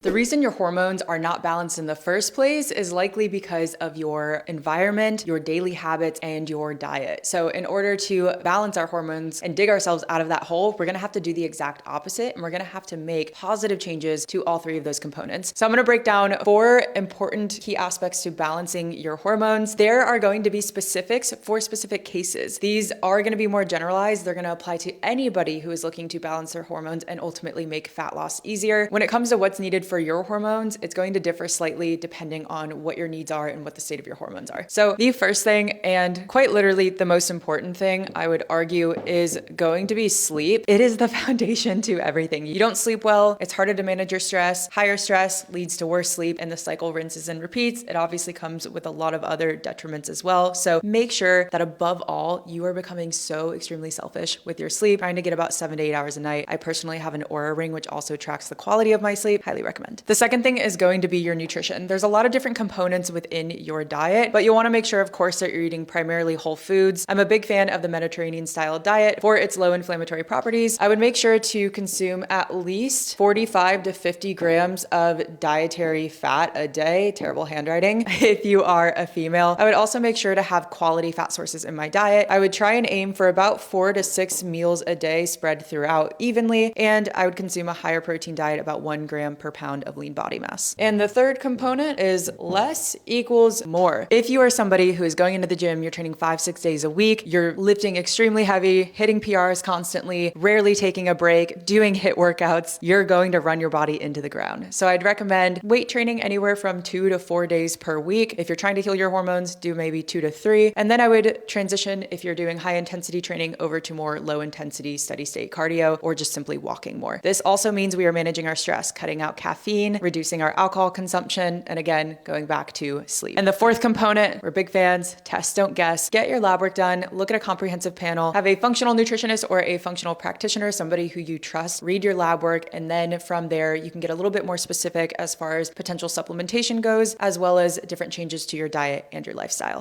The reason your hormones are not balanced in the first place is likely because of your environment, your daily habits, and your diet. So in order to balance our hormones and dig ourselves out of that hole, we're gonna have to do the exact opposite, and we're gonna have to make positive changes to all three of those components. So I'm gonna break down 4 important key aspects to balancing your hormones. There are going to be specifics for specific cases. These are gonna be more generalized. They're gonna apply to anybody who is looking to balance their hormones and ultimately make fat loss easier. When it comes to what's needed for your hormones, it's going to differ slightly depending on what your needs are and what the state of your hormones are. So the first thing, and quite literally the most important thing, I would argue, is going to be sleep. It is the foundation to everything. You don't sleep well, it's harder to manage your stress. Higher stress leads to worse sleep, and the cycle rinses and repeats. It obviously comes with a lot of other detriments as well. So make sure that above all, you are becoming so extremely selfish with your sleep, trying to get about 7 to 8 hours a night. I personally have an Oura ring, which also tracks the quality of my sleep. Highly recommend. The second thing is going to be your nutrition. There's a lot of different components within your diet, but you'll want to make sure, of course, that you're eating primarily whole foods. I'm a big fan of the Mediterranean style diet for its low inflammatory properties. I would make sure to consume at least 45 to 50 grams of dietary fat a day. Terrible handwriting if you are a female. I would also make sure to have quality fat sources in my diet. I would try and aim for about 4 to 6 meals a day spread throughout evenly, and I would consume a higher protein diet, about 1 gram per pound of lean body mass. And the third component is less equals more. If you are somebody who is going into the gym, you're training 5-6 days a week, you're lifting extremely heavy, hitting PRs constantly, rarely taking a break, doing HIIT workouts, you're going to run your body into the ground. So I'd recommend weight training anywhere from 2 to 4 days per week. If you're trying to heal your hormones, do maybe 2 to 3. And then I would transition, if you're doing high intensity training, over to more low intensity steady state cardio, or just simply walking more. This also means we are managing our stress, cutting out caffeine, reducing our alcohol consumption, and again, going back to sleep. And the fourth component, we're big fans, test, don't guess. Get your lab work done, look at a comprehensive panel, have a functional nutritionist or a functional practitioner, somebody who you trust, read your lab work, and then from there, you can get a little bit more specific as far as potential supplementation goes, as well as different changes to your diet and your lifestyle.